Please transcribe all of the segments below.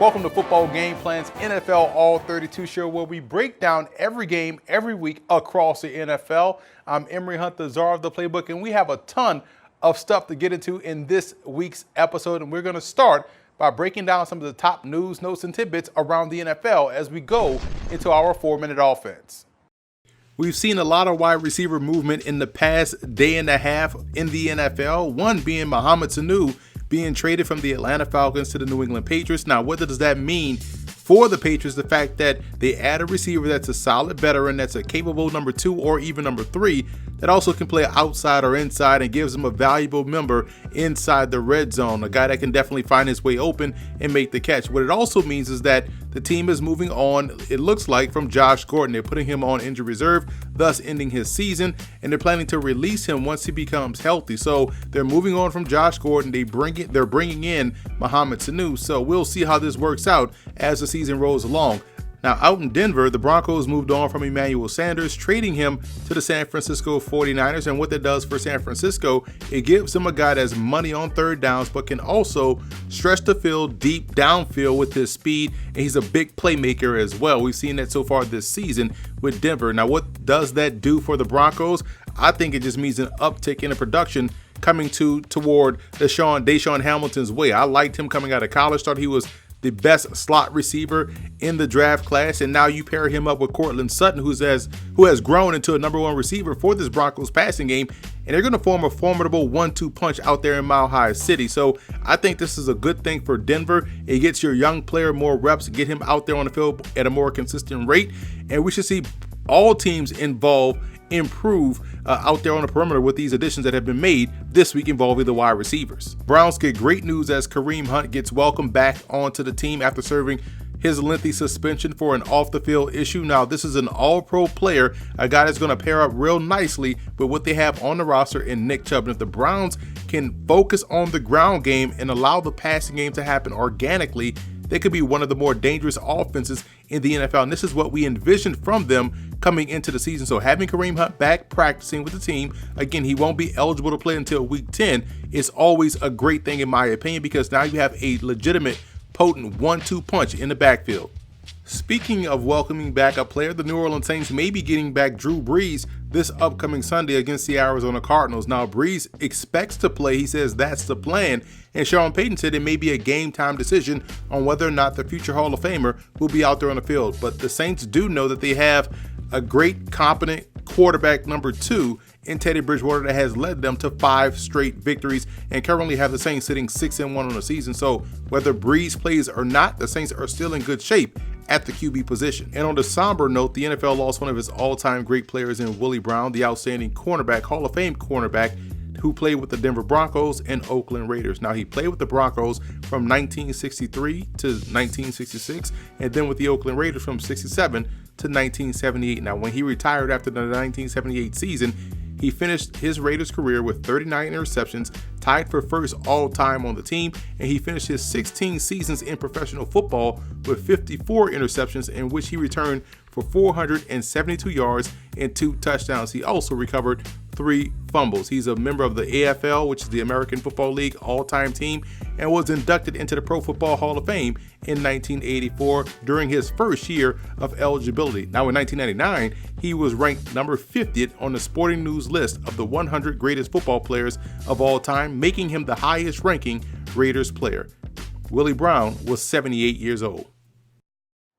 Welcome to Football Game Plan's NFL All-32 show, where we break down every game every week across the NFL. I'm Emery Hunt, the czar of the playbook, and we have a ton of stuff to get into in this week's episode. And we're going to start by breaking down some of the top news, notes, and tidbits around the NFL as we go into our 4-minute offense. We've seen a lot of wide receiver movement in the past day and a half in the NFL, one being Mohamed Sanu being traded from the Atlanta Falcons to the New England Patriots. Now, what does that mean for the Patriots? The fact that they add a receiver that's a solid veteran, that's a capable number 2 or even number 3, that also can play outside or inside and gives them a valuable member inside the red zone, a guy that can definitely find his way open and make the catch. What it also means is that the team is moving on, it looks like, from Josh Gordon. They're putting him on injured reserve, thus ending his season, and they're planning to release him once he becomes healthy. So they're moving on from Josh Gordon. They're bringing in Mohamed Sanu. So we'll see how this works out as the season rolls along. Now, out in Denver, the Broncos moved on from Emmanuel Sanders, trading him to the San Francisco 49ers. And what that does for San Francisco, it gives them a guy that's money on third downs, but can also stretch the field deep downfield with his speed. And he's a big playmaker as well. We've seen that so far this season with Denver. Now, what does that do for the Broncos? I think it just means an uptick in the production coming toward Deshaun Hamilton's way. I liked him coming out of college, thought he was the best slot receiver in the draft class, and now you pair him up with Courtland Sutton, who has grown into a number 1 receiver for this Broncos passing game, and they're going to form a formidable 1-2 punch out there in Mile High City. So I think this is a good thing for Denver. It gets your young player more reps, get him out there on the field at a more consistent rate, and we should see all teams involved improve out there on the perimeter with these additions that have been made this week involving the wide receivers. Browns get great news as Kareem Hunt gets welcomed back onto the team after serving his lengthy suspension for an off-the-field issue. Now, this is an all-pro player, a guy that's going to pair up real nicely with what they have on the roster in Nick Chubb. And if the Browns can focus on the ground game and allow the passing game to happen organically, they could be one of the more dangerous offenses in the NFL. And this is what we envisioned from them coming into the season. So having Kareem Hunt back practicing with the team, again, he won't be eligible to play until week 10, is always a great thing in my opinion, because now you have a legitimate, potent 1-2 punch in the backfield. Speaking of welcoming back a player, the New Orleans Saints may be getting back Drew Brees this upcoming Sunday against the Arizona Cardinals. Now, Brees expects to play. He says that's the plan. And Sean Payton said it may be a game-time decision on whether or not the future Hall of Famer will be out there on the field. But the Saints do know that they have a great, competent quarterback number 2 in Teddy Bridgewater that has led them to 5 straight victories and currently have the Saints sitting 6-1 on the season. So whether Brees plays or not, the Saints are still in good shape at the QB position. And on the somber note, the NFL lost one of its all-time great players in Willie Brown, the outstanding cornerback, Hall of Fame cornerback, who played with the Denver Broncos and Oakland Raiders. Now, he played with the Broncos from 1963 to 1966, and then with the Oakland Raiders from 67 to 1978. Now, when he retired after the 1978 season, he finished his Raiders career with 39 interceptions, tied for first all-time on the team, and he finished his 16 seasons in professional football with 54 interceptions, in which he returned for 472 yards and 2 touchdowns. He also recovered 3 fumbles. He's a member of the AFL, which is the American Football League all-time team, and was inducted into the Pro Football Hall of Fame in 1984 during his first year of eligibility. Now, in 1999, he was ranked number 50th on the Sporting News list of the 100 greatest football players of all time, making him the highest ranking Raiders player. Willie Brown was 78 years old.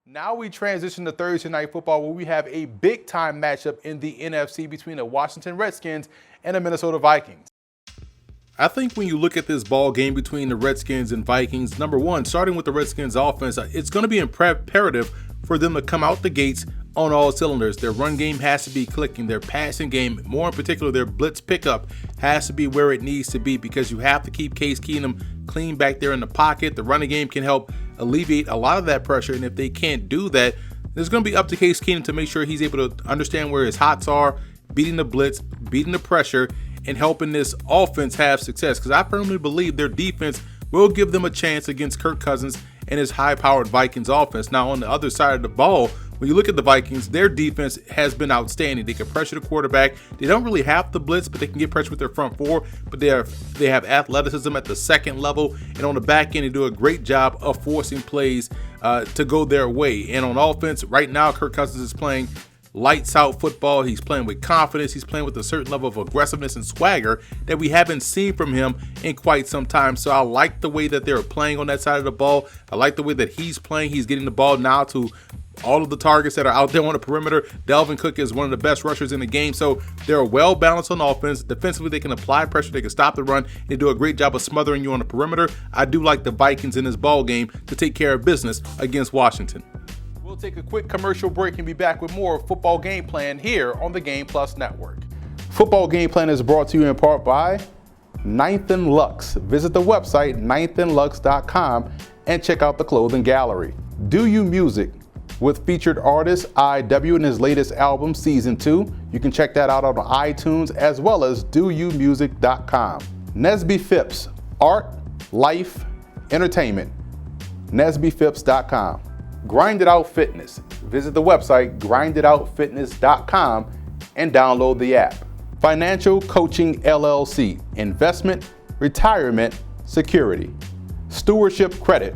Now we transition to Thursday Night Football, where we have a big-time matchup in the NFC between the Washington Redskins and the Minnesota Vikings. I think when you look at this ball game between the Redskins and Vikings, number one, starting with the Redskins offense, it's going to be imperative for them to come out the gates on all cylinders. Their run game has to be clicking. Their passing game, more in particular their blitz pickup, has to be where it needs to be, because you have to keep Case Keenum clean back there in the pocket. The running game can help alleviate a lot of that pressure, and if they can't do that, it's going to be up to Case Keenum to make sure he's able to understand where his hots are, beating the blitz, beating the pressure, and helping this offense have success, because I firmly believe their defense will give them a chance against Kirk Cousins and his high-powered Vikings offense. Now, on the other side of the ball, when you look at the Vikings, their defense has been outstanding. They can pressure the quarterback. They don't really have the blitz, but they can get pressure with their front four. But they have athleticism at the second level, and on the back end, they do a great job of forcing plays to go their way. And on offense, right now, Kirk Cousins is playing lights out football. He's playing with confidence. He's playing with a certain level of aggressiveness and swagger that we haven't seen from him in quite some time. So I like the way that they're playing on that side of the ball. I like the way that he's playing. He's getting the ball now to all of the targets that are out there on the perimeter. Dalvin Cook is one of the best rushers in the game. So they're well balanced on offense. Defensively, they can apply pressure. They can stop the run. They do a great job of smothering you on the perimeter. I do like the Vikings in this ball game to take care of business against Washington. We'll take a quick commercial break and be back with more Football Game Plan here on the Game Plus Network. Football Game Plan is brought to you in part by Ninth and Lux. Visit the website ninethandlux.com and check out the clothing gallery. Do You Music with featured artist IW and his latest album, Season 2. You can check that out on iTunes as well as doyoumusic.com. Nesby Phipps, art, life, entertainment. NesbyPhipps.com. Grind It Out Fitness. Visit the website grinditoutfitness.com and download the app. Financial Coaching LLC. Investment, retirement, security. Stewardship Credit.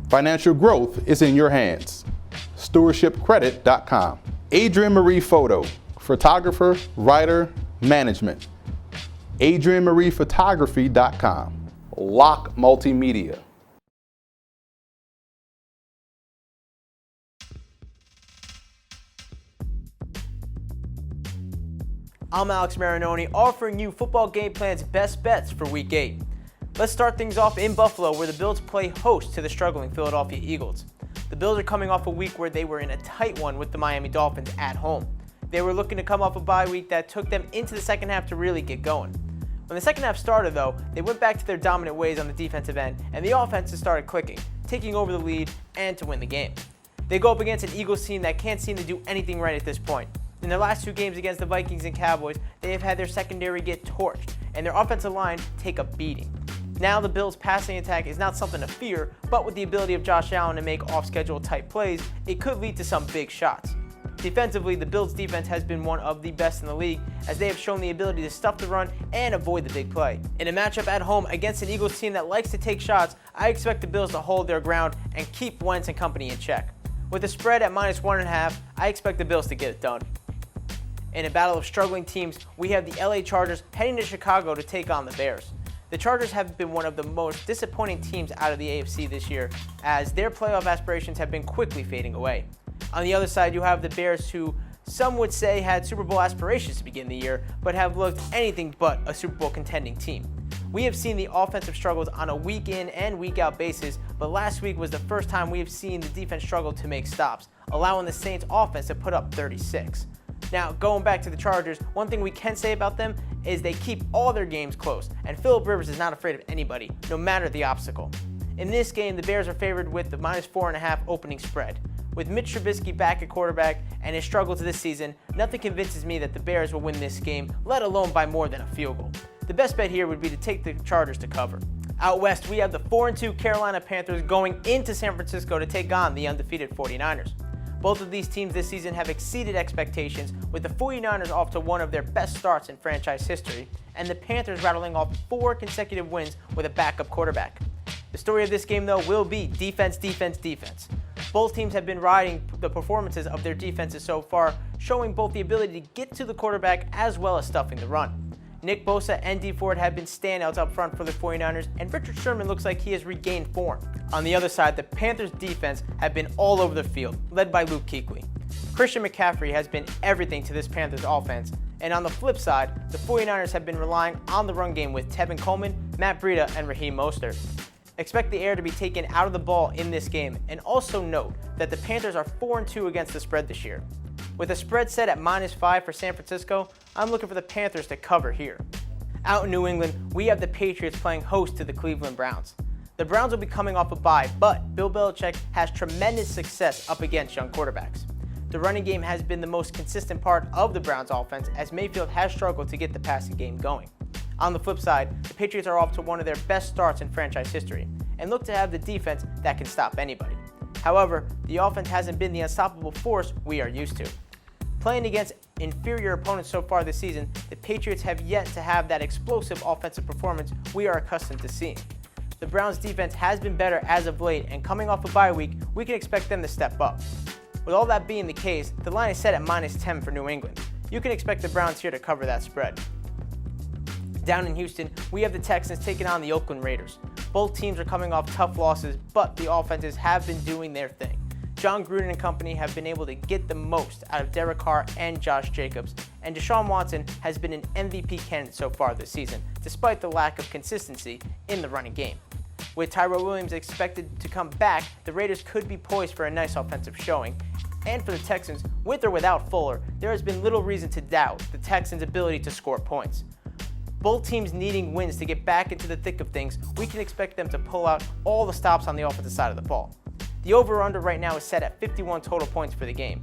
Financial growth is in your hands. Stewardshipcredit.com. Adrienne Marie Photo. Photographer, writer, management. AdrienneMariePhotography.com. Lock Multimedia. I'm Alex Marinoni, offering you Football Game Plan's best bets for Week 8. Let's start things off in Buffalo, where the Bills play host to the struggling Philadelphia Eagles. The Bills are coming off a week where they were in a tight one with the Miami Dolphins at home. They were looking to come off a bye week that took them into the second half to really get going. When the second half started, though, they went back to their dominant ways on the defensive end, and the offenses started clicking, taking over the lead and to win the game. They go up against an Eagles team that can't seem to do anything right at this point. In their last two games against the Vikings and Cowboys, they have had their secondary get torched and their offensive line take a beating. Now the Bills' passing attack is not something to fear, but with the ability of Josh Allen to make off-schedule type plays, it could lead to some big shots. Defensively, the Bills' defense has been one of the best in the league, as they have shown the ability to stuff the run and avoid the big play. In a matchup at home against an Eagles team that likes to take shots, I expect the Bills to hold their ground and keep Wentz and company in check. With a spread at -1.5, I expect the Bills to get it done. In a battle of struggling teams, we have the LA Chargers heading to Chicago to take on the Bears. The Chargers have been one of the most disappointing teams out of the AFC this year, as their playoff aspirations have been quickly fading away. On the other side, you have the Bears, who some would say had Super Bowl aspirations to begin the year, but have looked anything but a Super Bowl contending team. We have seen the offensive struggles on a week in and week out basis, but last week was the first time we have seen the defense struggle to make stops, allowing the Saints offense to put up 36. Now, going back to the Chargers, one thing we can say about them is they keep all their games close, and Phillip Rivers is not afraid of anybody, no matter the obstacle. In this game, the Bears are favored with the -4.5 opening spread. With Mitch Trubisky back at quarterback and his struggle to this season, nothing convinces me that the Bears will win this game, let alone by more than a field goal. The best bet here would be to take the Chargers to cover. Out west, we have the 4-2 Carolina Panthers going into San Francisco to take on the undefeated 49ers. Both of these teams this season have exceeded expectations, with the 49ers off to one of their best starts in franchise history, and the Panthers rattling off 4 consecutive wins with a backup quarterback. The story of this game, though, will be defense, defense, defense. Both teams have been riding the performances of their defenses so far, showing both the ability to get to the quarterback as well as stuffing the run. Nick Bosa and Dee Ford have been standouts up front for the 49ers, and Richard Sherman looks like he has regained form. On the other side, the Panthers' defense have been all over the field, led by Luke Kuechly. Christian McCaffrey has been everything to this Panthers offense, and on the flip side, the 49ers have been relying on the run game with Tevin Coleman, Matt Breida, and Raheem Mostert. Expect the air to be taken out of the ball in this game, and also note that the Panthers are 4-2 against the spread this year. With a spread set at -5 for San Francisco, I'm looking for the Panthers to cover here. Out in New England, we have the Patriots playing host to the Cleveland Browns. The Browns will be coming off a bye, but Bill Belichick has tremendous success up against young quarterbacks. The running game has been the most consistent part of the Browns offense, as Mayfield has struggled to get the passing game going. On the flip side, the Patriots are off to one of their best starts in franchise history, and look to have the defense that can stop anybody. However, the offense hasn't been the unstoppable force we are used to. Playing against inferior opponents so far this season, the Patriots have yet to have that explosive offensive performance we are accustomed to seeing. The Browns' defense has been better as of late, and coming off a bye week, we can expect them to step up. With all that being the case, the line is set at -10 for New England. You can expect the Browns here to cover that spread. Down in Houston, we have the Texans taking on the Oakland Raiders. Both teams are coming off tough losses, but the offenses have been doing their thing. John Gruden and company have been able to get the most out of Derek Carr and Josh Jacobs, and Deshaun Watson has been an MVP candidate so far this season, despite the lack of consistency in the running game. With Tyrell Williams expected to come back, the Raiders could be poised for a nice offensive showing. And for the Texans, with or without Fuller, there has been little reason to doubt the Texans' ability to score points. Both teams needing wins to get back into the thick of things, we can expect them to pull out all the stops on the offensive side of the ball. The over-under right now is set at 51 total points for the game.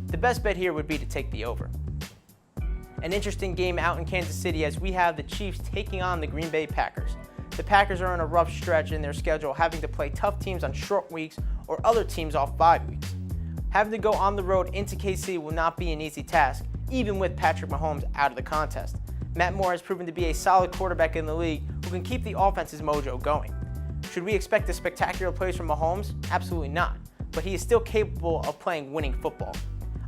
The best bet here would be to take the over. An interesting game out in Kansas City as we have the Chiefs taking on the Green Bay Packers. The Packers are on a rough stretch in their schedule, having to play tough teams on short weeks or other teams off bye weeks. Having to go on the road into KC will not be an easy task, even with Patrick Mahomes out of the contest. Matt Moore has proven to be a solid quarterback in the league who can keep the offense's mojo going. Should we expect a spectacular plays from Mahomes? Absolutely not, but he is still capable of playing winning football.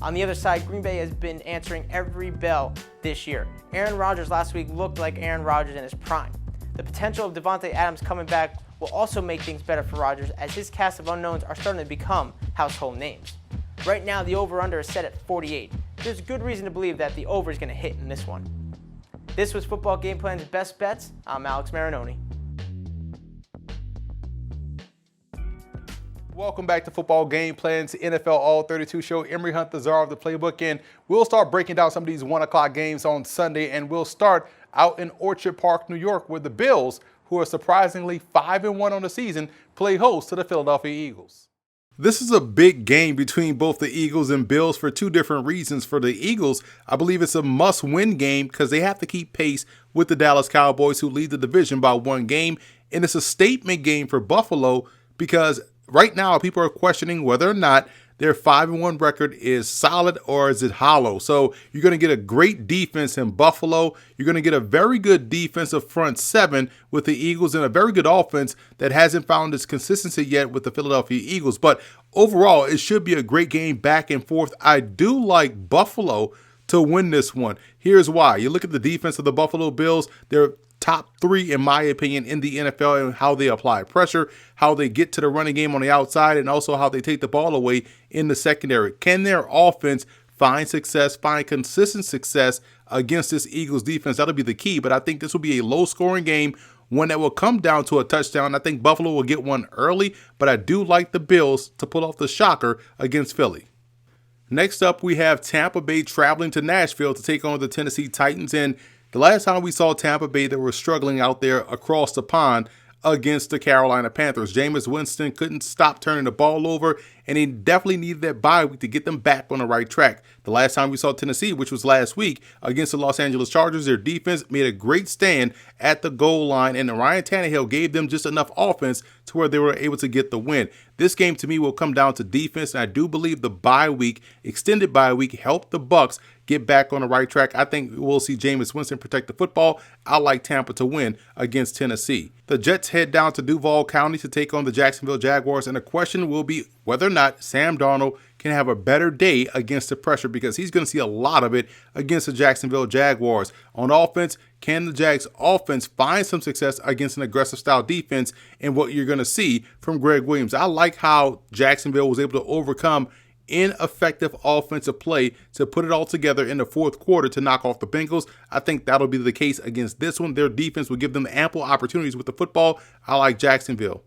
On the other side, Green Bay has been answering every bell this year. Aaron Rodgers last week looked like Aaron Rodgers in his prime. The potential of Devontae Adams coming back will also make things better for Rodgers as his cast of unknowns are starting to become household names. Right now, the over-under is set at 48. There's good reason to believe that the over is going to hit in this one. This was Football Game Plan's Best Bets. I'm Alex Marinoni. Welcome back to Football Game Plan's NFL All-32 show. Emory Hunt, the czar of the playbook, and we'll start breaking down some of these 1 o'clock games on Sunday, and we'll start out in Orchard Park, New York, where the Bills, who are surprisingly 5-1 on the season, play host to the Philadelphia Eagles. This is a big game between both the Eagles and Bills for two different reasons. For the Eagles, I believe it's a must-win game because they have to keep pace with the Dallas Cowboys, who lead the division by 1 game, and it's a statement game for Buffalo because right now people are questioning whether or not their 5-1 record is solid or is it hollow. So you're going to get a great defense in Buffalo. You're going to get a very good defensive front seven with the Eagles and a very good offense that hasn't found its consistency yet with the Philadelphia Eagles. But overall, it should be a great game back and forth. I do like Buffalo to win this one. Here's why. You look at the defense of the Buffalo Bills. They're top 3, in my opinion, in the NFL and how they apply pressure, how they get to the running game on the outside, and also how they take the ball away in the secondary. Can their offense find success, find consistent success against this Eagles defense? That'll be the key, but I think this will be a low-scoring game, one that will come down to a touchdown. I think Buffalo will get one early, but I do like the Bills to pull off the shocker against Philly. Next up, we have Tampa Bay traveling to Nashville to take on the Tennessee Titans, and the last time we saw Tampa Bay, they were struggling out there across the pond against the Carolina Panthers. Jameis Winston couldn't stop turning the ball over, and he definitely needed that bye week to get them back on the right track. The last time we saw Tennessee, which was last week, against the Los Angeles Chargers, their defense made a great stand at the goal line, and Ryan Tannehill gave them just enough offense to where they were able to get the win. This game, to me, will come down to defense, and I do believe the bye week, extended bye week, helped the Bucs get back on the right track. I think we'll see Jameis Winston protect the football. I like Tampa to win against Tennessee. The Jets head down to Duval County to take on the Jacksonville Jaguars, and the question will be whether or not Sam Darnold can have a better day against the pressure, because he's going to see a lot of it against the Jacksonville Jaguars. On offense, can the Jags offense find some success against an aggressive style defense, and what you're going to see from Greg Williams? I like how Jacksonville was able to overcome ineffective offensive play to put it all together in the fourth quarter to knock off the Bengals. I think that'll be the case against this one. Their defense will give them ample opportunities with the football. I like Jacksonville.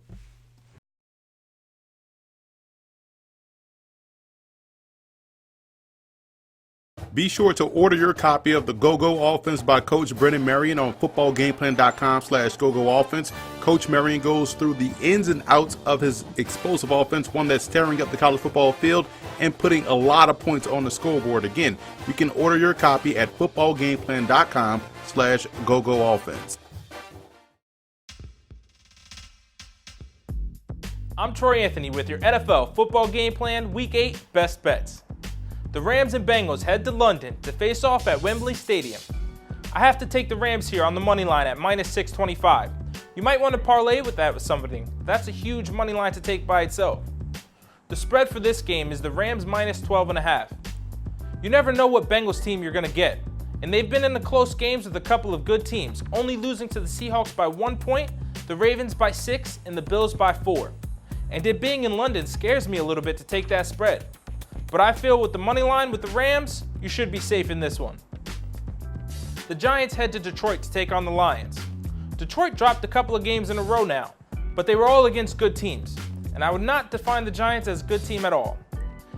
Be sure to order your copy of the Go-Go Offense by Coach Brennan Marion on footballgameplan.com/GoGoOffense. Coach Marion goes through the ins and outs of his explosive offense, one that's tearing up the college football field and putting a lot of points on the scoreboard. Again, you can order your copy at footballgameplan.com/GoGoOffense. I'm Troy Anthony with your NFL Football Game Plan Week 8 Best Bets. The Rams and Bengals head to London to face off at Wembley Stadium. I have to take the Rams here on the money line at minus 625. You might want to parlay with that with something. That's a huge money line to take by itself. The spread for this game is the Rams minus 12.5. You never know what Bengals team you're going to get, and they've been in the close games with a couple of good teams, only losing to the Seahawks by 1 point, the Ravens by 6, and the Bills by 4. And it being in London scares me a little bit to take that spread. But I feel with the money line with the Rams, you should be safe in this one. The Giants head to Detroit to take on the Lions. Detroit dropped a couple of games in a row now, but they were all against good teams, and I would not define the Giants as a good team at all.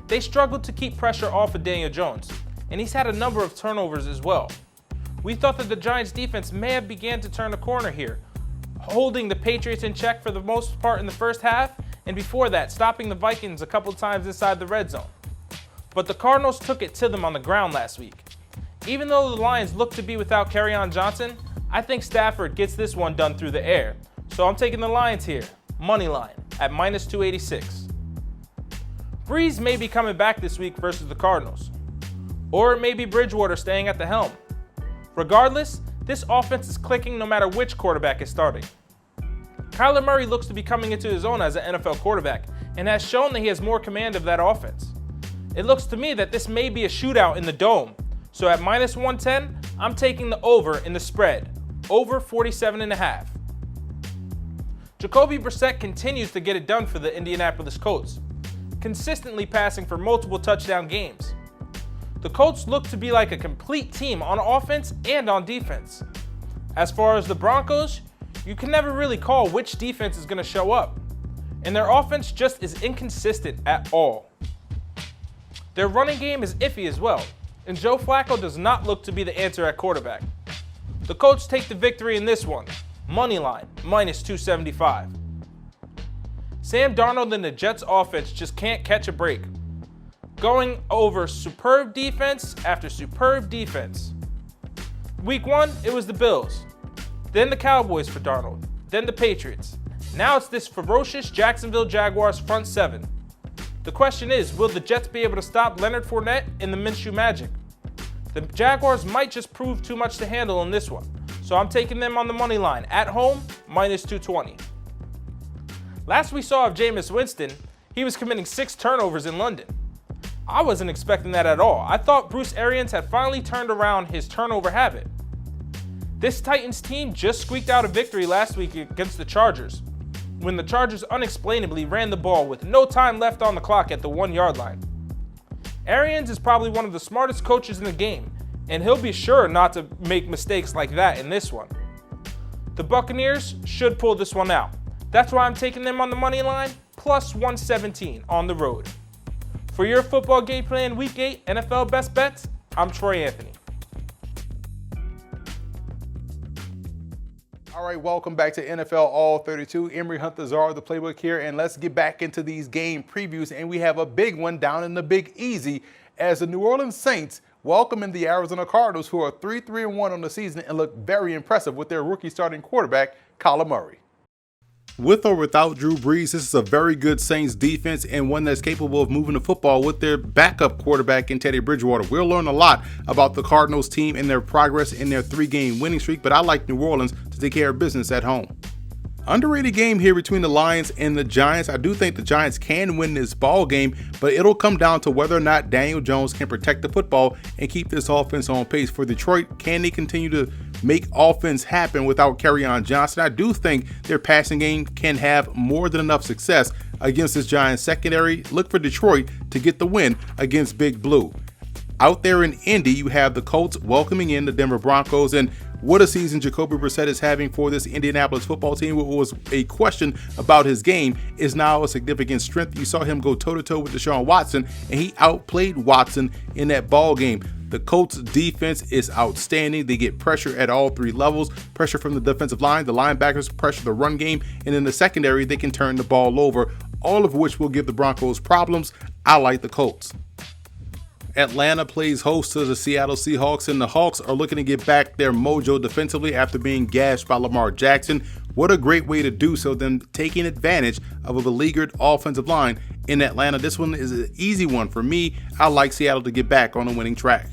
They struggled to keep pressure off of Daniel Jones, and he's had a number of turnovers as well. We thought that the Giants defense may have began to turn a corner here, holding the Patriots in check for the most part in the first half, and before that, stopping the Vikings a couple times inside the red zone. But the Cardinals took it to them on the ground last week. Even though the Lions look to be without Kerryon Johnson, I think Stafford gets this one done through the air. So I'm taking the Lions here, money line, at minus 286. Breeze may be coming back this week versus the Cardinals. Or it may be Bridgewater staying at the helm. Regardless, this offense is clicking no matter which quarterback is starting. Kyler Murray looks to be coming into his own as an NFL quarterback and has shown that he has more command of that offense. It looks to me that this may be a shootout in the dome. So at minus 110, I'm taking the over in the spread, over 47.5. Jacoby Brissett continues to get it done for the Indianapolis Colts, consistently passing for multiple touchdown games. The Colts look to be like a complete team on offense and on defense. As far as the Broncos, you can never really call which defense is going to show up, and their offense just is inconsistent at all. Their running game is iffy as well, and Joe Flacco does not look to be the answer at quarterback. The Colts take the victory in this one, money line, minus 275. Sam Darnold and the Jets offense just can't catch a break, going over superb defense after superb defense. Week 1, it was the Bills, then the Cowboys for Darnold, then the Patriots. Now it's this ferocious Jacksonville Jaguars front seven. The question is, will the Jets be able to stop Leonard Fournette and the Minshew Magic? The Jaguars might just prove too much to handle in this one, so I'm taking them on the money line, at home, minus 220. Last we saw of Jameis Winston, he was committing 6 turnovers in London. I wasn't expecting that at all. I thought Bruce Arians had finally turned around his turnover habit. This Titans team just squeaked out a victory last week against the Chargers, when the Chargers unexplainably ran the ball with no time left on the clock at the 1-yard line. Arians is probably one of the smartest coaches in the game, and he'll be sure not to make mistakes like that in this one. The Buccaneers should pull this one out. That's why I'm taking them on the money line, plus 117 on the road. For your Football Game Plan Week 8 NFL Best Bets, I'm Troy Anthony. All right, welcome back to NFL All-32. Emory Hunter Czar, the playbook here, and let's get back into these game previews. And we have a big one down in the Big Easy as the New Orleans Saints welcome in the Arizona Cardinals, who are 3-1 on the season and look very impressive with their rookie starting quarterback, Kyler Murray. With or without Drew Brees, this is a very good Saints defense and one that's capable of moving the football with their backup quarterback in Teddy Bridgewater. We'll learn a lot about the Cardinals team and their progress in their 3-game winning streak, but I like New Orleans to take care of business at home. Underrated game here between the Lions and the Giants. I do think the Giants can win this ball game, but it'll come down to whether or not Daniel Jones can protect the football and keep this offense on pace. For Detroit, can they continue to make offense happen without Kerryon Johnson? I do think their passing game can have more than enough success against this Giants secondary. Look for Detroit to get the win against Big Blue. Out there in Indy, you have the Colts welcoming in the Denver Broncos, and what a season Jacoby Brissett is having for this Indianapolis football team. What was a question about his game is now a significant strength. You saw him go toe-to-toe with Deshaun Watson, and he outplayed Watson in that ball game. The Colts defense is outstanding. They get pressure at all 3 levels. Pressure from the defensive line, the linebackers pressure the run game, and in the secondary, they can turn the ball over, all of which will give the Broncos problems. I like the Colts. Atlanta plays host to the Seattle Seahawks, and the Hawks are looking to get back their mojo defensively after being gashed by Lamar Jackson. What a great way to do so, them taking advantage of a beleaguered offensive line in Atlanta. This one is an easy one for me. I like Seattle to get back on a winning track.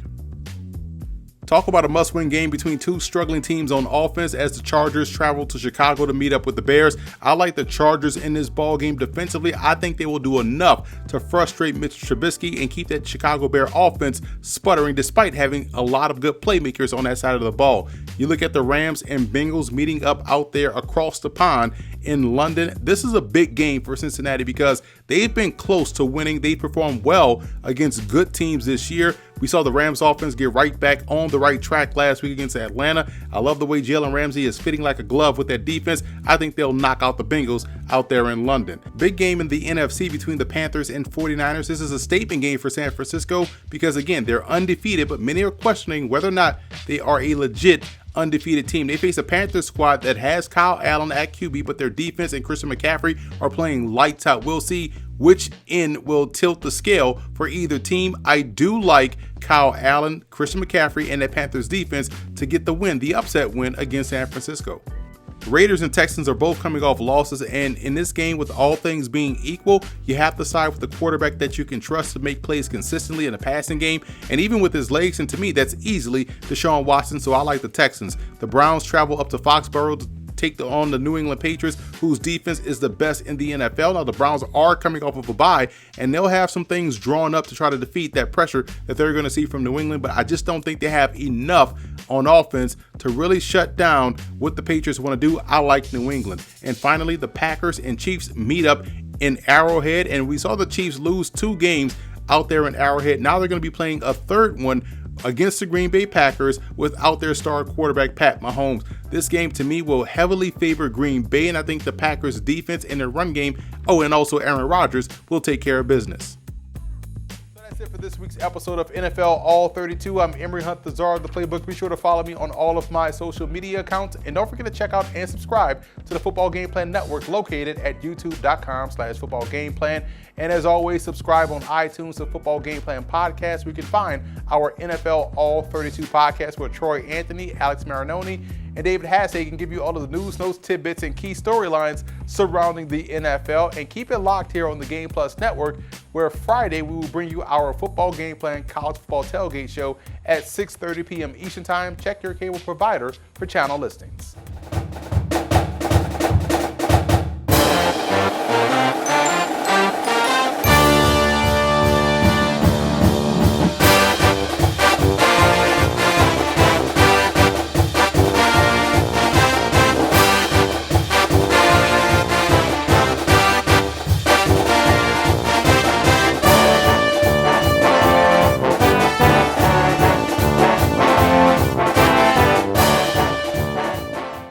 Talk about a must-win game between two struggling teams on offense as the Chargers travel to Chicago to meet up with the Bears. I like the Chargers in this ball game defensively. I think they will do enough to frustrate Mitch Trubisky and keep that Chicago Bear offense sputtering despite having a lot of good playmakers on that side of the ball. You look at the Rams and Bengals meeting up out there across the pond in London. This is a big game for Cincinnati because they've been close to winning. They performed well against good teams this year. We saw the Rams offense get right back on the right track last week against Atlanta. I love the way Jalen Ramsey is fitting like a glove with that defense. I think they'll knock out the Bengals out there in London. Big game in the NFC between the Panthers and 49ers. This is a statement game for San Francisco because, again, they're undefeated, but many are questioning whether or not they are a legit undefeated team. They face a Panthers squad that has Kyle Allen at QB, but their defense and Christian McCaffrey are playing lights out. We'll see which end will tilt the scale for either team. I do like Kyle Allen, Christian McCaffrey, and the Panthers defense to get the win, the upset win against San Francisco. Raiders and Texans are both coming off losses, and in this game, with all things being equal, you have to side with the quarterback that you can trust to make plays consistently in a passing game, and even with his legs, and to me, that's easily Deshaun Watson, so I like the Texans. The Browns travel up to Foxborough to take on the New England Patriots, whose defense is the best in the NFL. Now, the Browns are coming off of a bye, and they'll have some things drawn up to try to defeat that pressure that they're going to see from New England, but I just don't think they have enough on offense to really shut down what the Patriots want to do. I like New England. And finally, the Packers and Chiefs meet up in Arrowhead, and we saw the Chiefs lose 2 games out there in Arrowhead. Now they're going to be playing a third one against the Green Bay Packers without their star quarterback, Pat Mahomes. This game, to me, will heavily favor Green Bay, and I think the Packers' defense and their run game, and also Aaron Rodgers, will take care of business. That's it for this week's episode of NFL All-32. I'm Emory Hunt, the czar of the playbook. Be sure to follow me on all of my social media accounts, and don't forget to check out and subscribe to the Football Game Plan Network located at youtube.com/footballgameplan. And as always, subscribe on iTunes to Football Game Plan Podcast, where you can find our NFL All-32 podcast with Troy Anthony, Alex Marinoni, and David Hassey can give you all of the news, notes, tidbits, and key storylines surrounding the NFL. And keep it locked here on the Game Plus Network, where Friday we will bring you our Football Game Plan College Football Tailgate Show at 6:30 p.m. Eastern Time. Check your cable provider for channel listings.